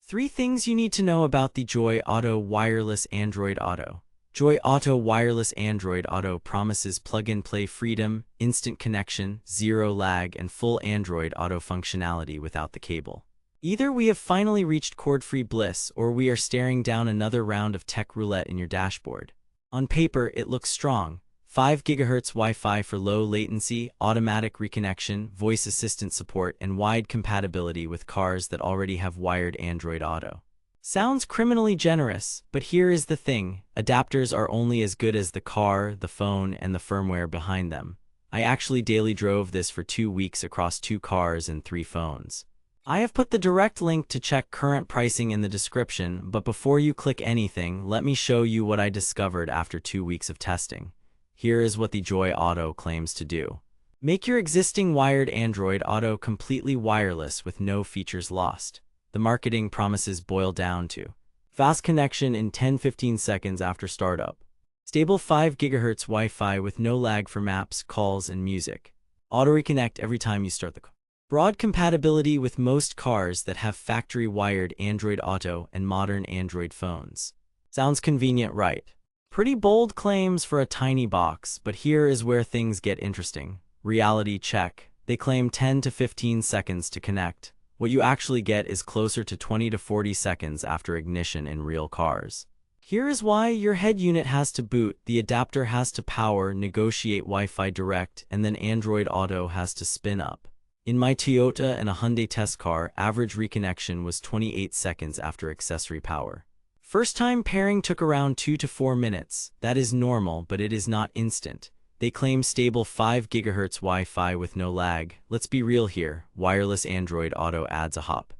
3 things you need to know about the JoyeAuto Wireless Android Auto. JoyeAuto Wireless Android Auto promises plug-and-play freedom, instant connection, zero lag, and full Android Auto functionality without the cable. Either we have finally reached cord-free bliss, or we are staring down another round of tech roulette in your dashboard. On paper, it looks strong. 5 GHz Wi-Fi for low latency, automatic reconnection, voice assistant support, and wide compatibility with cars that already have wired Android Auto. Sounds criminally generous, but here is the thing: adapters are only as good as the car, the phone, and the firmware behind them. I actually daily drove this for 2 weeks across 2 cars and 3 phones. I have put the direct link to check current pricing in the description, but before you click anything, let me show you what I discovered after 2 weeks of testing. Here is what the JoyeAuto claims to do. Make your existing wired Android Auto completely wireless with no features lost. The marketing promises boil down to fast connection in 10-15 seconds after startup, stable 5 GHz Wi-Fi with no lag for maps, calls, and music, auto reconnect every time you start the car, broad compatibility with most cars that have factory-wired Android Auto and modern Android phones. Sounds convenient, right? Pretty bold claims for a tiny box, but here is where things get interesting. Reality check. They claim 10 to 15 seconds to connect. What you actually get is closer to 20 to 40 seconds after ignition in real cars. Here is why: your head unit has to boot, the adapter has to power, negotiate Wi-Fi direct, and then Android Auto has to spin up. In my Toyota and a Hyundai test car, average reconnection was 28 seconds after accessory power. First-time pairing took around 2 to 4 minutes. That is normal, but it is not instant. They claim stable 5 GHz Wi-Fi with no lag. Let's be real here: wireless Android Auto adds a hop.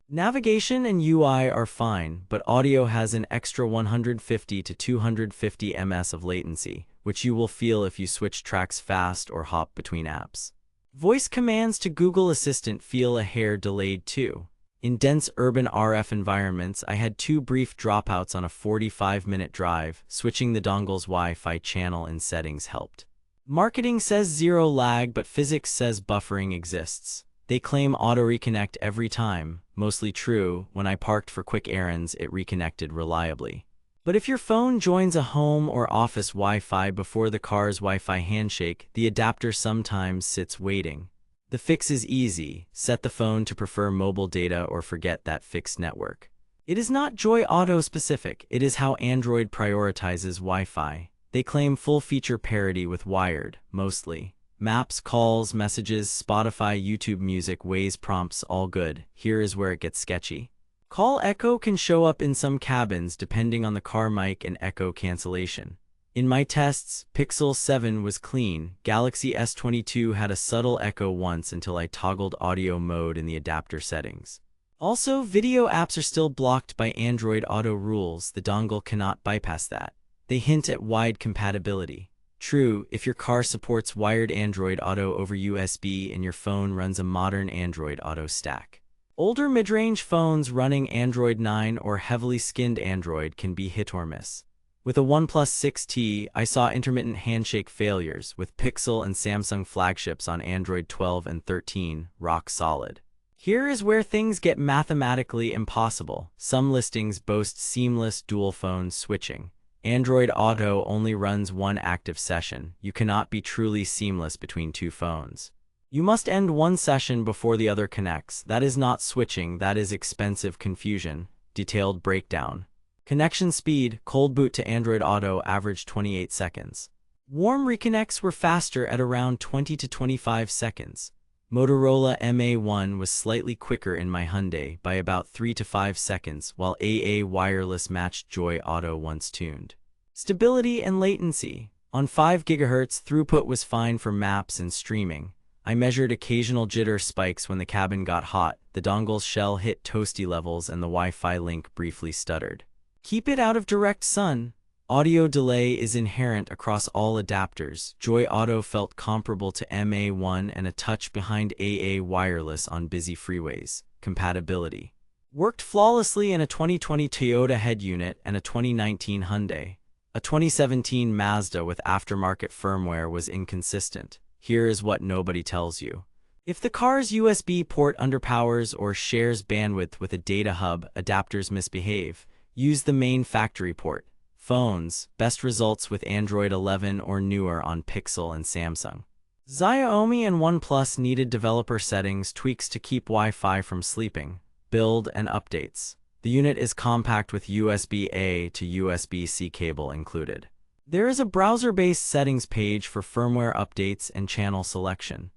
Navigation and UI are fine, but audio has an extra 150 to 250 ms of latency, which you will feel if you switch tracks fast or hop between apps. Voice commands to Google Assistant feel a hair delayed too. In dense urban RF environments, I had 2 brief dropouts on a 45-minute drive. Switching the dongle's Wi-Fi channel and settings helped. Marketing says zero lag, but physics says buffering exists. They claim auto reconnect every time. Mostly true. When I parked for quick errands, it reconnected reliably. But if your phone joins a home or office Wi-Fi before the car's Wi-Fi handshake, the adapter sometimes sits waiting. The fix is easy: set the phone to prefer mobile data or forget that fixed network. It is not JoyeAuto specific, it is how Android prioritizes Wi-Fi. They claim full feature parity with wired, mostly. Maps, calls, messages, Spotify, YouTube Music, Waze prompts, all good. Here is where it gets sketchy. Call echo can show up in some cabins depending on the car mic and echo cancellation. In my tests, Pixel 7 was clean. Galaxy S22 had a subtle echo once until I toggled audio mode in the adapter settings. Also, video apps are still blocked by Android Auto rules. The dongle cannot bypass that. They hint at wide compatibility. True, if your car supports wired Android Auto over USB and your phone runs a modern Android Auto stack. Older mid-range phones running Android 9 or heavily skinned Android can be hit or miss. With a OnePlus 6T, I saw intermittent handshake failures. With Pixel and Samsung flagships on Android 12 and 13, rock solid. Here is where things get mathematically impossible. Some listings boast seamless dual phone switching. Android Auto only runs 1 active session. You cannot be truly seamless between 2 phones. You must end 1 session before the other connects. That is not switching, that is expensive confusion. Detailed breakdown. Connection speed: cold boot to Android Auto averaged 28 seconds. Warm reconnects were faster at around 20 to 25 seconds. Motorola MA1 was slightly quicker in my Hyundai by about 3 to 5 seconds, while AA Wireless matched JoyeAuto once tuned. Stability and latency: on 5 GHz, throughput was fine for maps and streaming. I measured occasional jitter spikes when the cabin got hot, the dongle's shell hit toasty levels, and the Wi-Fi link briefly stuttered. Keep it out of direct sun. Audio delay is inherent across all adapters. JoyeAuto felt comparable to MA1 and a touch behind AA Wireless on busy freeways. Compatibility worked flawlessly in a 2020 Toyota head unit and a 2019 Hyundai. A 2017 Mazda with aftermarket firmware was inconsistent. Here is what nobody tells you. If the car's USB port underpowers or shares bandwidth with a data hub, adapters misbehave, use the main factory port. Phones, best results with Android 11 or newer on Pixel and Samsung. Xiaomi and OnePlus needed developer settings tweaks to keep Wi-Fi from sleeping, build and updates. The unit is compact with USB-A to USB-C cable included. There is a browser-based settings page for firmware updates and channel selection.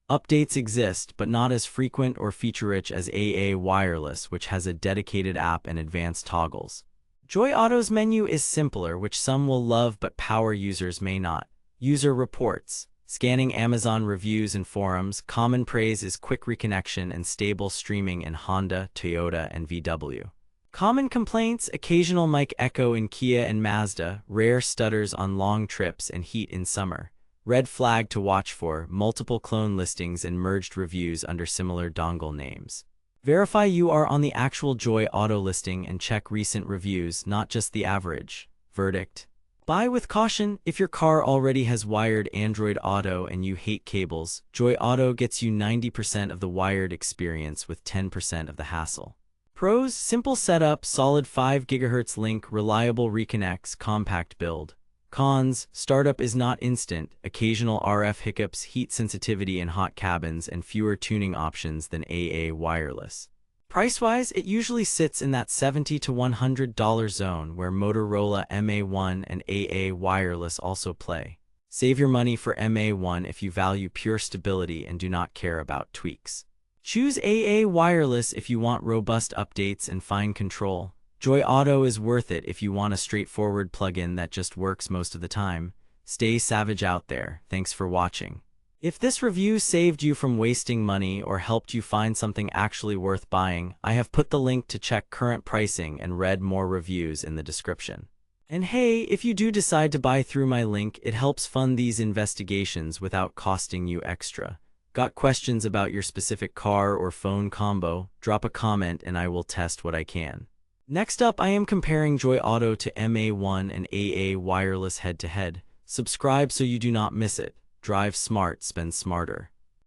Updates exist, but not as frequent or feature-rich as JoyeAuto Wireless, which has a dedicated app and advanced toggles. JoyeAuto's menu is simpler, which some will love but power users may not. User reports. Scanning Amazon reviews and forums, common praise is quick reconnection and stable streaming in Honda, Toyota, and VW. Common complaints, occasional mic echo in Kia and Mazda, rare stutters on long trips and heat in summer. Red flag to watch for, multiple clone listings and merged reviews under similar dongle names. Verify you are on the actual JoyeAuto listing and check recent reviews, not just the average. Verdict. Buy with caution. If your car already has wired Android Auto and you hate cables, JoyeAuto gets you 90% of the wired experience with 10% of the hassle. Pros: simple setup, solid 5 GHz link, reliable reconnects, compact build. Cons: startup is not instant, occasional RF hiccups, heat sensitivity in hot cabins, and fewer tuning options than JoyeAuto Wireless. Price-wise, it usually sits in that $70 to $100 zone where Motorola MA1 and JoyeAuto Wireless also play. Save your money for MA1 if you value pure stability and do not care about tweaks. Choose JoyeAuto Wireless if you want robust updates and fine control. JoyeAuto is worth it if you want a straightforward plug-in that just works most of the time. Stay savage out there. Thanks for watching. If this review saved you from wasting money or helped you find something actually worth buying, I have put the link to check current pricing and read more reviews in the description. And hey, if you do decide to buy through my link, it helps fund these investigations without costing you extra. Got questions about your specific car or phone combo? Drop a comment and I will test what I can. Next up, I am comparing JoyeAuto to MA1 and JoyeAuto Wireless head-to-head. Subscribe so you do not miss it. Drive smart, spend smarter.